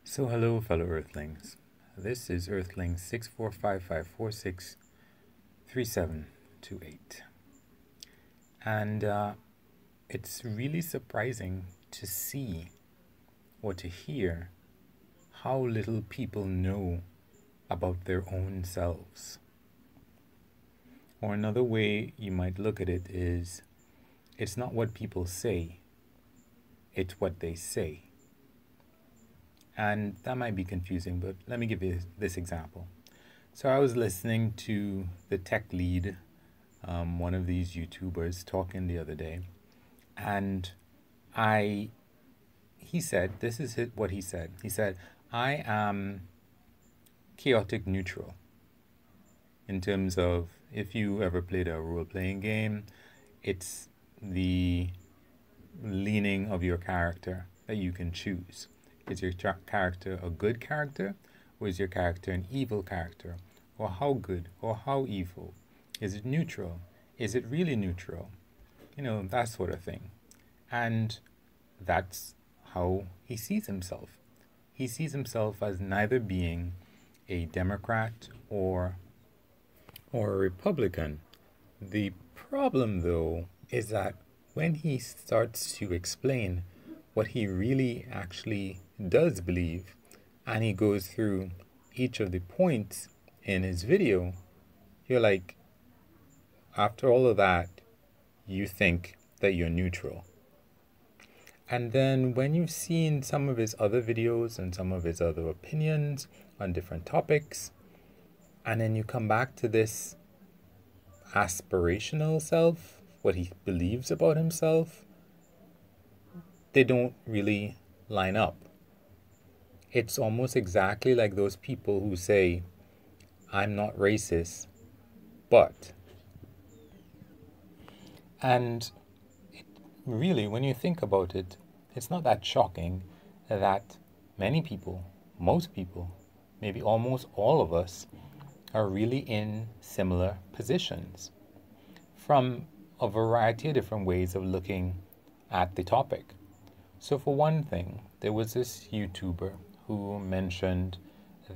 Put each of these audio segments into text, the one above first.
So hello fellow Earthlings. This is Earthling 6455463728. And it's really surprising to see or to hear how little people know about their own selves. Or another way you might look at it is, it's not what people say, it's what they say. And that might be confusing, but let me give you this example. So I was listening to the tech lead, one of these YouTubers, talking the other day, and he said, what he said. He said, I am chaotic neutral. In terms of, if you ever played a role-playing game, it's the leaning of your character that you can choose. Is your character a good character, or is your character an evil character? Or how good, or how evil? Is it neutral? Is it really neutral? You know, that sort of thing. And that's how he sees himself. He sees himself as neither being a Democrat or a Republican. The problem, though, is that when he starts to explain what he really actually does believe, and he goes through each of the points in his video, you're like, after all of that, you think that you're neutral. And then when you've seen some of his other videos and some of his other opinions on different topics, and then you come back to this aspirational self, what he believes about himself, they don't really line up. It's almost exactly like those people who say, I'm not racist, but. And really, when you think about it, it's not that shocking that many people, most people, maybe almost all of us, are really in similar positions from a variety of different ways of looking at the topic. So for one thing, there was this YouTuber who mentioned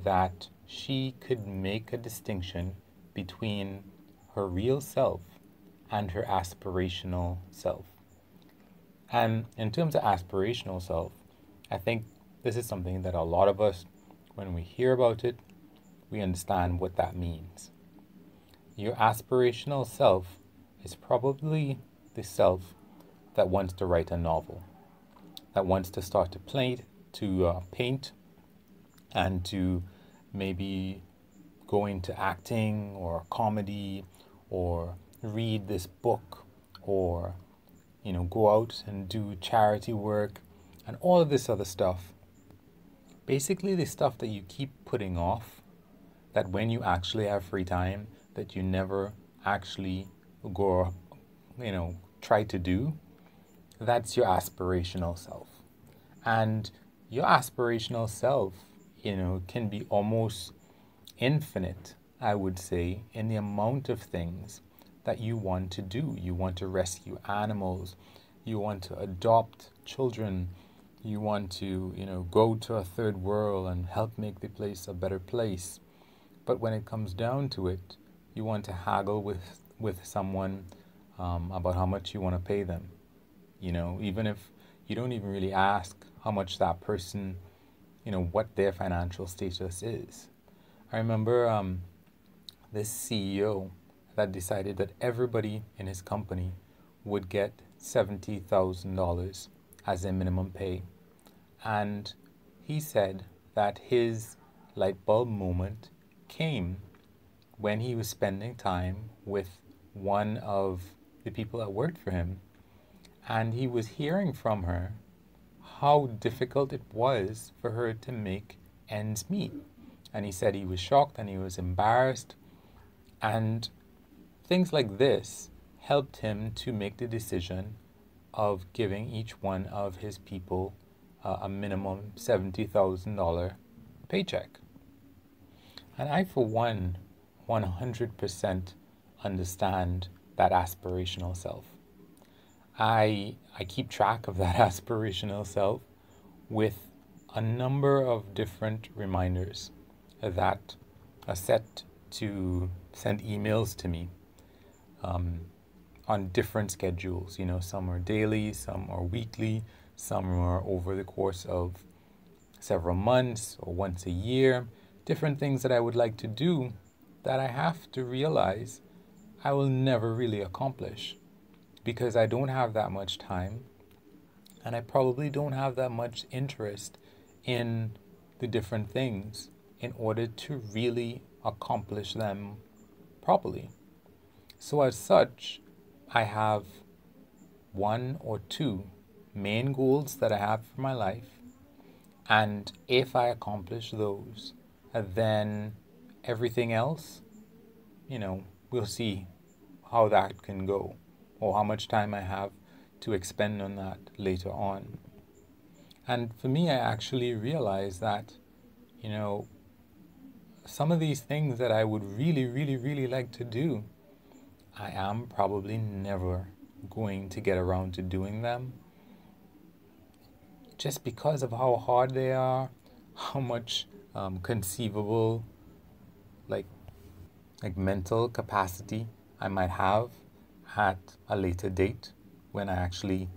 that she could make a distinction between her real self and her aspirational self. And in terms of aspirational self, I think this is something that a lot of us, when we hear about it, we understand what that means. Your aspirational self is probably the self that wants to write a novel, that wants to start to paint, and to maybe go into acting or comedy, or read this book, or go out and do charity work and all of this other stuff. Basically the stuff that you keep putting off, that when you actually have free time, that you never actually go, try to do, that's your aspirational self. And your aspirational self, can be almost infinite, I would say, in the amount of things that you want to do. You want to rescue animals, you want to adopt children, you want to, go to a third world and help make the place a better place. But when it comes down to it, you want to haggle with someone about how much you want to pay them. Even if you don't even really ask how much that person, what their financial status is. I remember this CEO that decided that everybody in his company would get $70,000 as a minimum pay. And he said that his light bulb moment came when he was spending time with one of the people that worked for him, and he was hearing from her how difficult it was for her to make ends meet. And he said he was shocked and he was embarrassed, and things like this helped him to make the decision of giving each one of his people a minimum $70,000 paycheck. And I, for one, 100% understand that aspirational self. I keep track of that aspirational self with a number of different reminders that are set to send emails to me on different schedules. You know, some are daily, some are weekly, some are over the course of several months or once a year. Different things that I would like to do that I have to realize I will never really accomplish because I don't have that much time and I probably don't have that much interest in the different things in order to really accomplish them properly. So as such, I have one or two main goals that I have for my life, and if I accomplish those, then everything else, we'll see how that can go or how much time I have to expend on that later on. And for me, I actually realized that, some of these things that I would really, really, really like to do, I am probably never going to get around to doing them just because of how hard they are, how much conceivable, like mental capacity I might have at a later date when I actually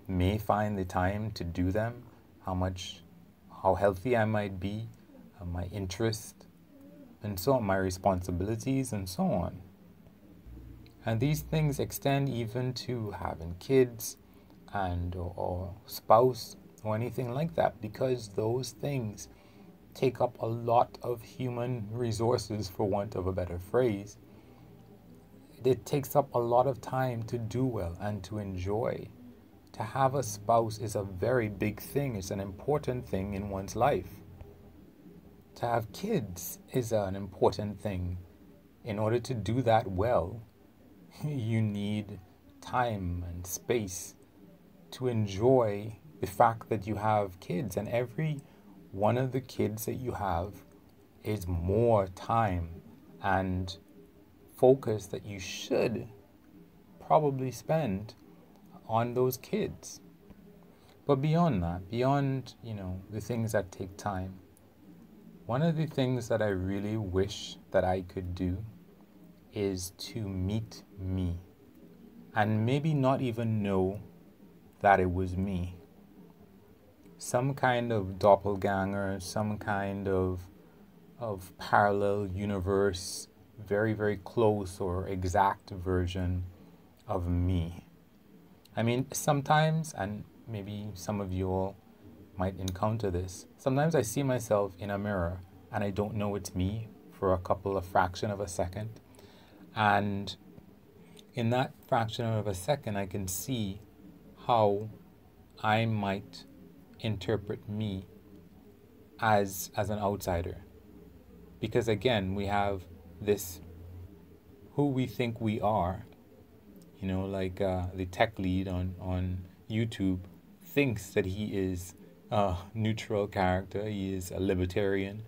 may find the time to do them, how healthy I might be, my interest, and so on, my responsibilities, and so on. And these things extend even to having kids and or spouse or anything like that, because those things take up a lot of human resources, for want of a better phrase. It takes up a lot of time to do well and to enjoy. To have a spouse is a very big thing. It's an important thing in one's life. To have kids is an important thing. In order to do that well, you need time and space to enjoy the fact that you have kids, and every one of the kids that you have is more time and focus that you should probably spend on those kids. But beyond that, beyond, the things that take time, one of the things that I really wish that I could do is to meet me and maybe not even know that it was me. Some kind of doppelganger, some kind of parallel universe, very, very close or exact version of me. I mean, sometimes, and maybe some of you all might encounter this, sometimes I see myself in a mirror and I don't know it's me for a couple of fraction of a second. And in that fraction of a second, I can see how I might interpret me as an outsider. Because again, we have this who we think we are, like the tech lead on YouTube thinks that he is a neutral character, he is a libertarian,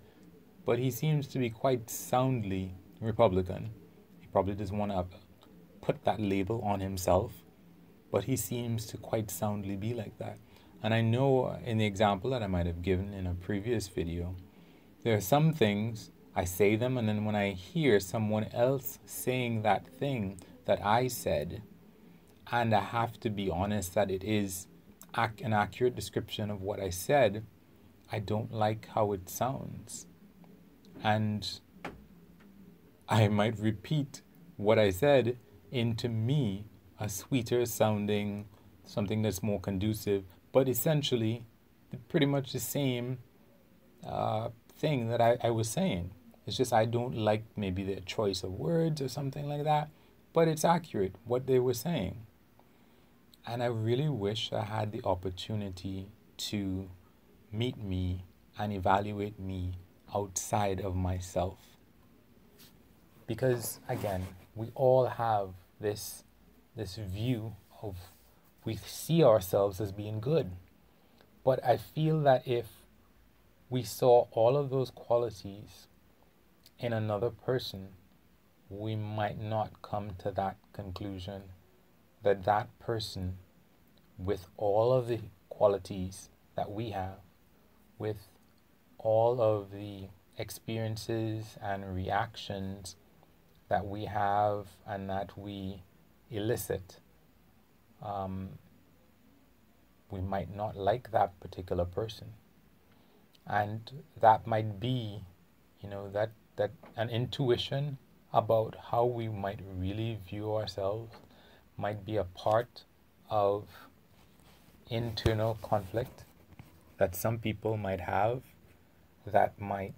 but he seems to be quite soundly Republican. He probably doesn't want to put that label on himself, but he seems to quite soundly be like that. And I know in the example that I might have given in a previous video, there are some things, I say them, and then when I hear someone else saying that thing that I said, and I have to be honest that it is an accurate description of what I said, I don't like how it sounds. And I might repeat what I said into me a sweeter sounding, something that's more conducive, but essentially pretty much the same thing that I was saying. It's just I don't like maybe the choice of words or something like that, but it's accurate what they were saying. And I really wish I had the opportunity to meet me and evaluate me outside of myself. Because again, we all have this view of, we see ourselves as being good. But I feel that if we saw all of those qualities in another person, we might not come to that conclusion that that person, with all of the qualities that we have, with all of the experiences and reactions that we have and that we elicit, we might not like that particular person. And that might be, that an intuition about how we might really view ourselves might be a part of internal conflict that some people might have, that might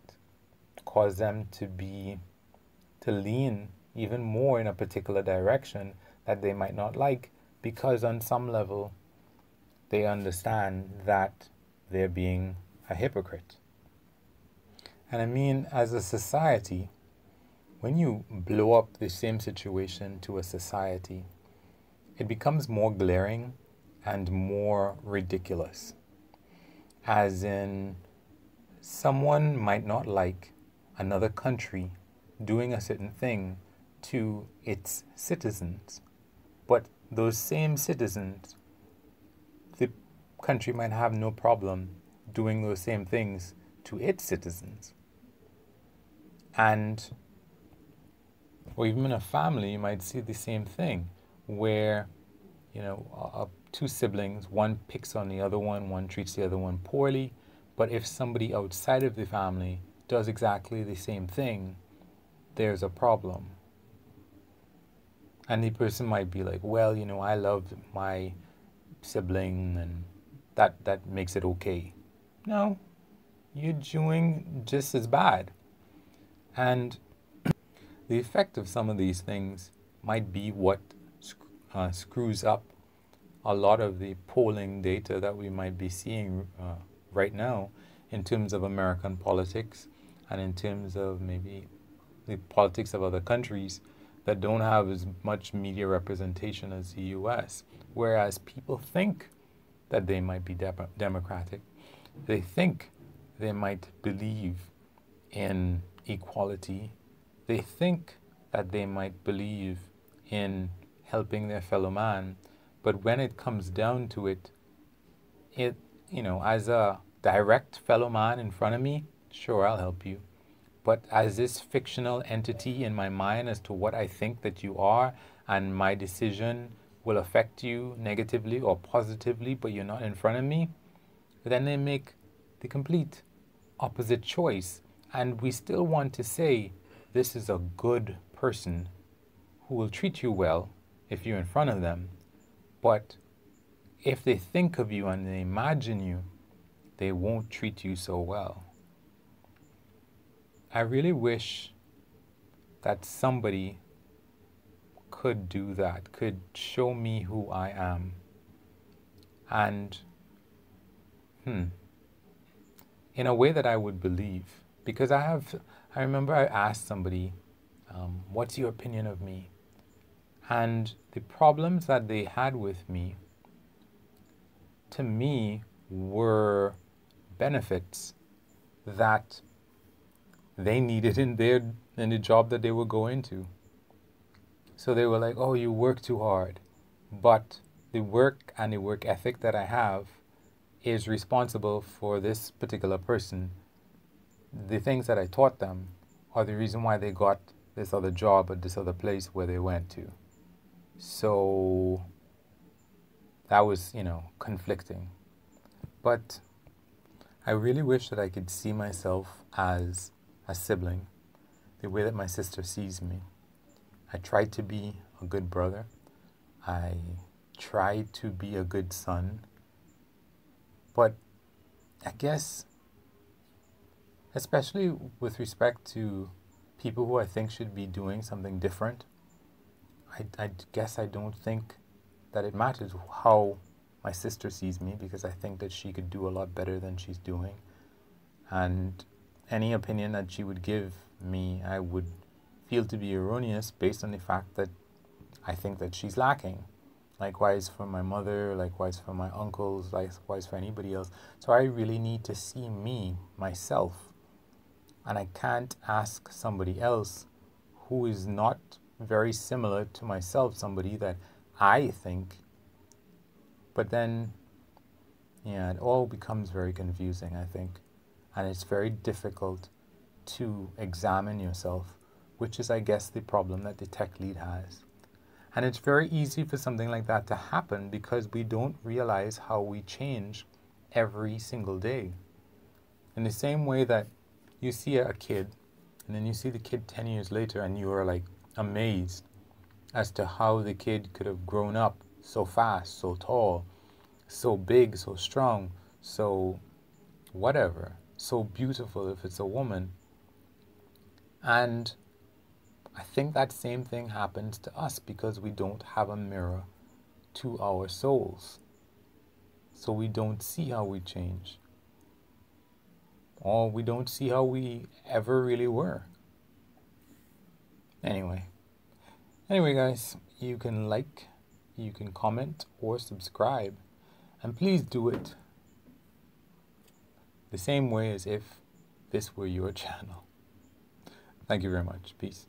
cause them to lean even more in a particular direction that they might not like, because on some level they understand that they're being a hypocrite. And I mean, as a society, when you blow up the same situation to a society, it becomes more glaring and more ridiculous. As in, someone might not like another country doing a certain thing to its citizens, but those same citizens, the country might have no problem doing those same things to its citizens. And, or even in a family, you might see the same thing where, two siblings, one picks on the other one treats the other one poorly. But if somebody outside of the family does exactly the same thing, there's a problem. And the person might be like, well, I love my sibling and that makes it okay. No, you're doing just as bad. And the effect of some of these things might be what screws up a lot of the polling data that we might be seeing right now in terms of American politics and in terms of maybe the politics of other countries that don't have as much media representation as the US. Whereas people think that they might be democratic. They think they might believe in equality. They think that they might believe in helping their fellow man. But when it comes down to it, as a direct fellow man in front of me, sure, I'll help you. But as this fictional entity in my mind as to what I think that you are, and my decision will affect you negatively or positively, but you're not in front of me, then they make the complete opposite choice. And we still want to say, this is a good person who will treat you well if you're in front of them. But if they think of you and they imagine you, they won't treat you so well. I really wish that somebody could do that, could show me who I am. And, in a way that I would believe. Because I remember I asked somebody, what's your opinion of me? And the problems that they had with me, to me, were benefits that they needed in the job that they were going to. So they were like, oh, you work too hard. But the work and the work ethic that I have is responsible for this particular person. The things that I taught them are the reason why they got this other job at this other place where they went to. So that was, conflicting. But I really wish that I could see myself as a sibling, the way that my sister sees me. I tried to be a good brother. I tried to be a good son. But I guess, especially with respect to people who I think should be doing something different, I guess I don't think that it matters how my sister sees me, because I think that she could do a lot better than she's doing. And any opinion that she would give me, I would feel to be erroneous based on the fact that I think that she's lacking. Likewise for my mother, likewise for my uncles, likewise for anybody else. So I really need to see me, myself. And I can't ask somebody else who is not very similar to myself, somebody that I think. But then, it all becomes very confusing, I think. and it's very difficult to examine yourself, which is, I guess, the problem that the tech lead has. And it's very easy for something like that to happen because we don't realize how we change every single day. In the same way that you see a kid, and then you see the kid 10 years later, and you are like amazed as to how the kid could have grown up so fast, so tall, so big, so strong, so whatever, so beautiful if it's a woman. And I think that same thing happens to us because we don't have a mirror to our souls. So we don't see how we change. Or we don't see how we ever really were. Anyway guys, you can like, you can comment or subscribe, and please do it the same way as if this were your channel. Thank you very much. Peace.